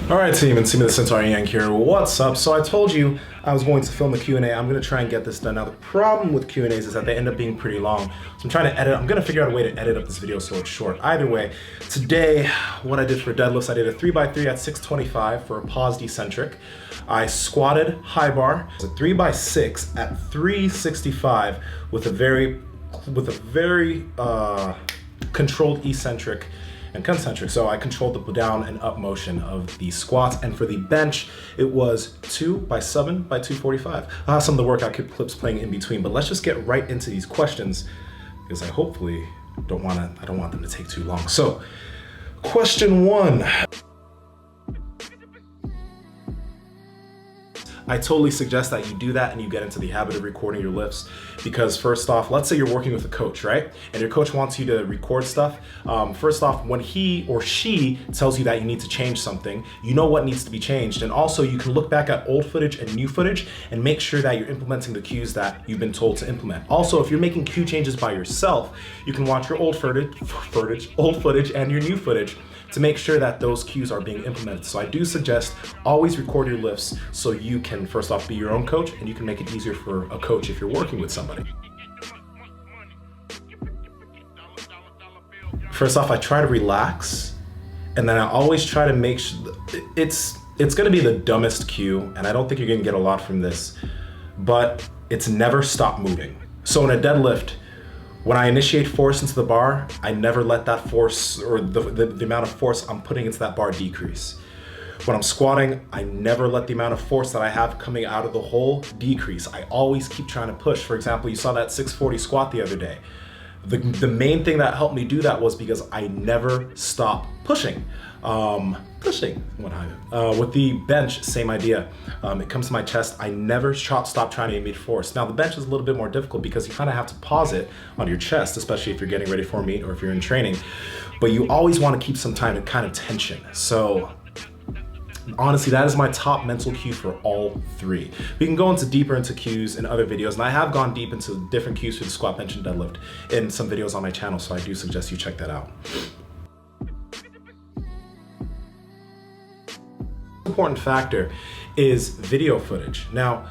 All right, team, Nsima the Centaur Inyang here. What's up? So I told you I was going to film a Q&A. I'm going to try and get this done. Now, the problem with Q&As is that they end up being pretty long. So I'm trying to edit. I'm going to figure out a way to edit up this video so it's short. Either way, today, what I did for deadlifts, I did a 3x3 at 625 for a paused eccentric. I squatted high bar. It was a 3x6 at 365 with a very controlled eccentric and concentric. So I controlled the down and up motion of the squats, and for the bench, it was 2x7 by 245. I'll have some of the workout clips playing in between, but let's just get right into these questions because I hopefully don't want them to take too long. So, question 1. I totally suggest that you do that and you get into the habit of recording your lifts, because first off, let's say you're working with a coach, right? And your coach wants you to record stuff. First off, when he or she tells you that you need to change something, you know what needs to be changed. And also you can look back at old footage and new footage and make sure that you're implementing the cues that you've been told to implement. Also, if you're making cue changes by yourself, you can watch your old footage and your new footage to make sure that those cues are being implemented. So I do suggest always record your lifts so you can first off be your own coach, and you can make it easier for a coach if you're working with somebody. First off, I try to relax, and then I always try to make sure it's gonna be the dumbest cue, and I don't think you're gonna get a lot from this, but it's never stop moving. So in a deadlift, when I initiate force into the bar, I never let that force or the amount of force I'm putting into that bar decrease. When I'm squatting, I never let the amount of force that I have coming out of the hole decrease. I always keep trying to push. For example, you saw that 640 squat the other day. The main thing that helped me do that was because I never stopped pushing. With the bench, same idea. It comes to my chest, I never stop trying to emit force. Now the bench is a little bit more difficult because you kind of have to pause it on your chest, especially if you're getting ready for a meet or if you're in training. But you always want to keep some time and kind of tension. So honestly, that is my top mental cue for all three. We can go deeper into cues in other videos, and I have gone deep into different cues for the squat, bench, and deadlift in some videos on my channel, so I do suggest you check that out. Important factor is video footage. Now,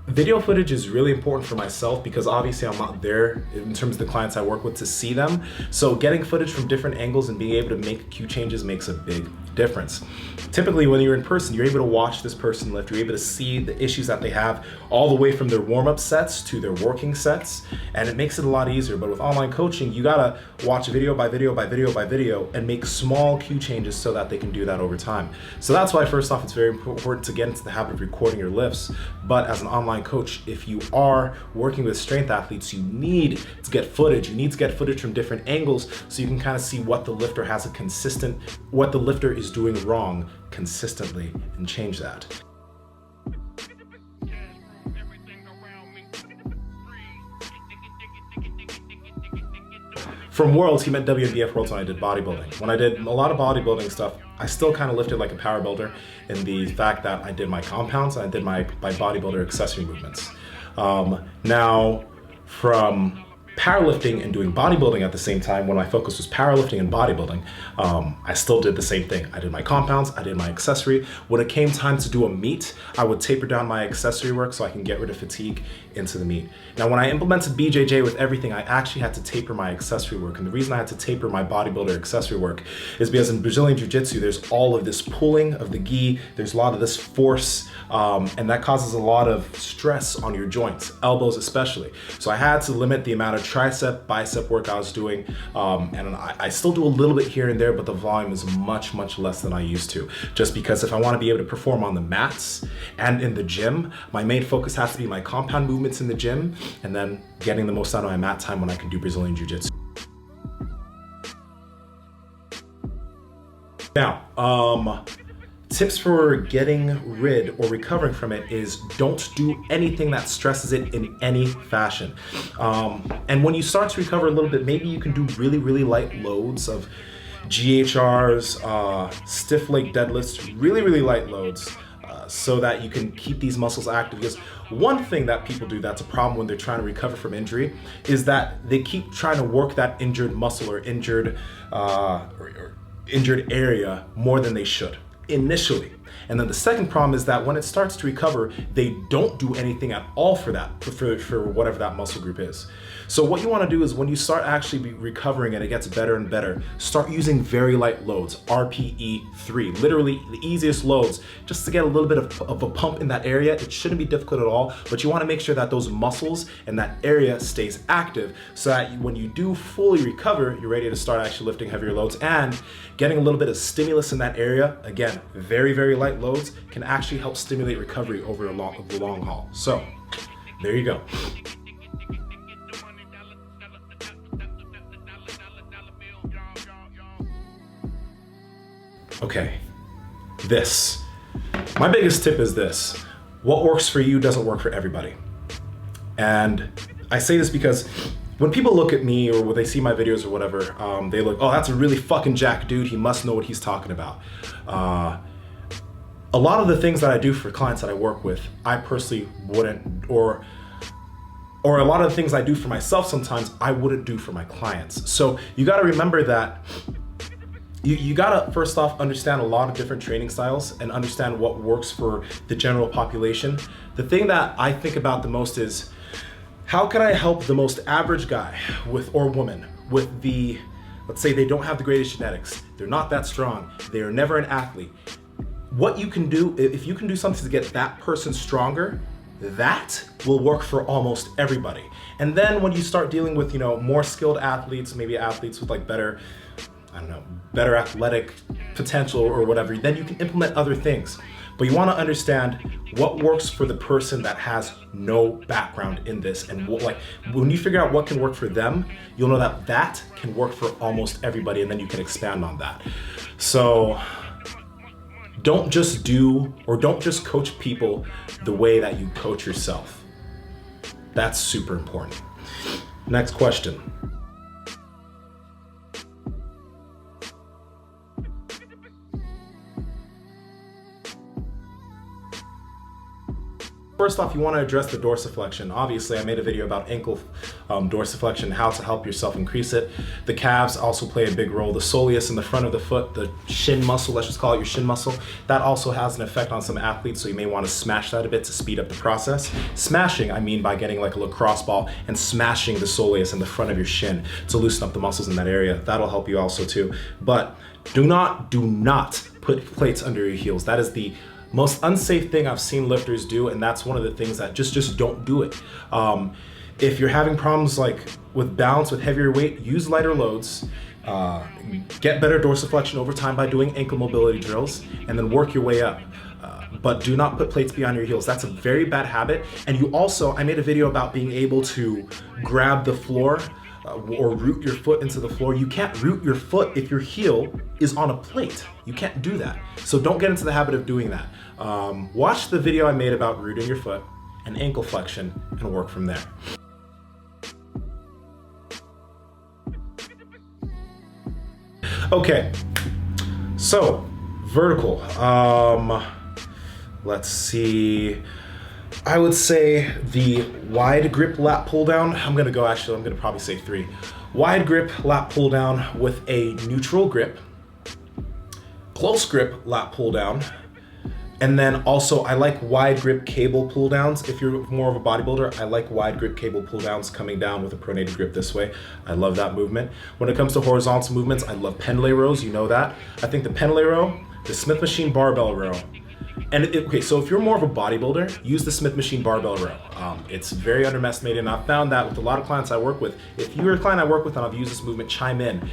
video footage is really important for myself because obviously I'm not there in terms of the clients I work with to see them. So getting footage from different angles and being able to make cue changes makes a big difference. Typically when you're in person, you're able to watch this person lift, you're able to see the issues that they have all the way from their warm-up sets to their working sets, and it makes it a lot easier. But with online coaching, you gotta watch video by video by video by video and make small cue changes so that they can do that over time. So that's why first off, it's very important to get into the habit of recording your lifts. But as an online coach, if you are working with strength athletes, you need to get footage. You need to get footage from different angles so you can kind of see what the lifter what the lifter is doing wrong consistently and change that. From Worlds, he meant WNBF Worlds when I did bodybuilding. When I did a lot of bodybuilding stuff, I still kind of lifted like a power builder in the fact that I did my compounds and I did my bodybuilder accessory movements. Now, from powerlifting and doing bodybuilding at the same time, when my focus was powerlifting and bodybuilding, I still did the same thing. I did my compounds, I did my accessory. When it came time to do a meet, I would taper down my accessory work so I can get rid of fatigue into the meet. Now, when I implemented BJJ with everything, I actually had to taper my accessory work. And the reason I had to taper my bodybuilder accessory work is because in Brazilian JiuJitsu, there's all of this pulling of the gi, there's a lot of this force, and that causes a lot of stress on your joints, elbows especially. So I had to limit the amount of tricep, bicep work I was doing, and I still do a little bit here and there, but the volume is much, much less than I used to. Just because if I want to be able to perform on the mats and in the gym, my main focus has to be my compound movements in the gym, and then getting the most out of my mat time when I can do Brazilian Jiu-Jitsu. Now, tips for getting rid or recovering from it is don't do anything that stresses it in any fashion. And when you start to recover a little bit, maybe you can do really, really light loads of GHRs, stiff leg deadlifts, really, really light loads. So that you can keep these muscles active. Because one thing that people do that's a problem when they're trying to recover from injury is that they keep trying to work that injured muscle or injured area more than they should. initially. And then the second problem is that when it starts to recover, they don't do anything at all for that, for whatever that muscle group is. So what you want to do is when you start actually recovering and it gets better and better, start using very light loads, RPE 3, literally the easiest loads, just to get a little bit of a pump in that area. It shouldn't be difficult at all, but you want to make sure that those muscles and that area stays active so that when you do fully recover, you're ready to start actually lifting heavier loads and getting a little bit of stimulus in that area. Again, very, very light loads can actually help stimulate recovery over the long haul. So there you go. Okay, my biggest tip is this: what works for you doesn't work for everybody. And I say this because when people look at me or when they see my videos or whatever, they look, oh, that's a really fucking jacked dude, he must know what he's talking about. A lot of the things that I do for clients that I work with, I personally wouldn't, or a lot of the things I do for myself sometimes, I wouldn't do for my clients. So you gotta remember that you gotta first off understand a lot of different training styles and understand what works for the general population. The thing that I think about the most is, how can I help the most average guy or woman with let's say they don't have the greatest genetics, they're not that strong, they are never an athlete. What you can do, if you can do something to get that person stronger, that will work for almost everybody. And then when you start dealing with, more skilled athletes, maybe athletes with like better athletic potential or whatever, then you can implement other things. But you want to understand what works for the person that has no background in this. And when you figure out what can work for them, you'll know that that can work for almost everybody, and then you can expand on that. So don't just coach people the way that you coach yourself. That's super important. Next question. First off, you want to address the dorsiflexion. Obviously, I made a video about ankle dorsiflexion, how to help yourself increase it. The calves also play a big role. The soleus in the front of the foot, the shin muscle, let's just call it your shin muscle, that also has an effect on some athletes, so you may want to smash that a bit to speed up the process. Smashing, I mean by getting like a lacrosse ball and smashing the soleus in the front of your shin to loosen up the muscles in that area. That'll help you also too. But do not put plates under your heels. That is the most unsafe thing I've seen lifters do, and that's one of the things that just don't do it. If you're having problems like with balance with heavier weight, use lighter loads, get better dorsiflexion over time by doing ankle mobility drills, and then work your way up. But do not put plates behind your heels. That's a very bad habit. And I made a video about being able to grab the floor or root your foot into the floor. You can't root your foot if your heel is on a plate. You can't do that. So don't get into the habit of doing that. Watch the video I made about rooting your foot and ankle flexion and work from there. Okay, so vertical. Let's see. I would say the wide grip lat pull down. I'm gonna probably say 3. Wide grip lat pull down with a neutral grip, close grip lat pull down, and then also I like wide grip cable pull downs. If you're more of a bodybuilder, I like wide grip cable pull downs coming down with a pronated grip this way. I love that movement. When it comes to horizontal movements, I love pendlay rows, you know that. I think the pendlay row, the Smith machine barbell row, okay, so if you're more of a bodybuilder, use the Smith machine barbell row. It's very underestimated, and I've found that with a lot of clients I work with. If you're a client I work with and I've used this movement, chime in.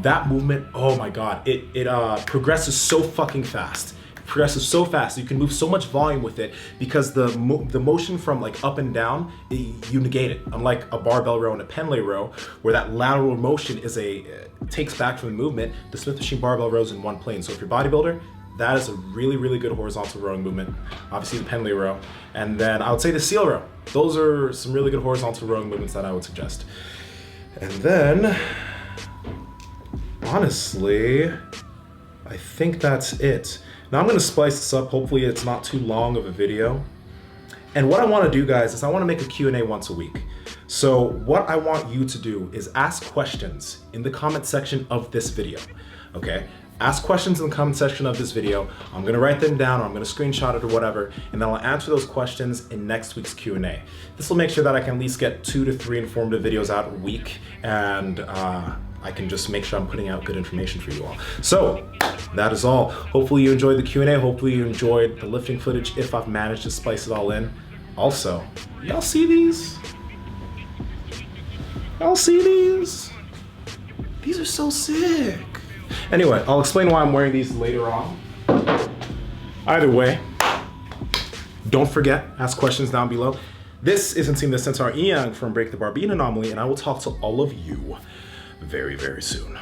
That movement, oh my God, it progresses so fucking fast. Progresses so fast. You can move so much volume with it because the motion from like up and down, you negate it. Unlike a barbell row and a pendlay row, where that lateral motion takes back from the movement, the Smith machine barbell row is in one plane. So if you're a bodybuilder, that is a really, really good horizontal rowing movement. Obviously the pendlay row. And then I would say the seal row. Those are some really good horizontal rowing movements that I would suggest. And then, honestly, I think that's it. Now I'm gonna splice this up. Hopefully it's not too long of a video. And what I wanna do, guys, is I wanna make a Q&A once a week. So what I want you to do is ask questions in the comment section of this video, okay? Ask questions in the comment section of this video. I'm gonna write them down, or I'm gonna screenshot it or whatever, and then I'll answer those questions in next week's Q&A. This will make sure that I can at least get 2 to 3 informative videos out a week, and I can just make sure I'm putting out good information for you all. So that is all. Hopefully you enjoyed the Q&A. Hopefully you enjoyed the lifting footage if I've managed to spice it all in. Also, y'all see these? Y'all see these? These are so sick. Anyway, I'll explain why I'm wearing these later on. Either way, don't forget, ask questions down below. This is Nsima the Centaur Inyang from Break the Barbine Anomaly, and I will talk to all of you very, very soon.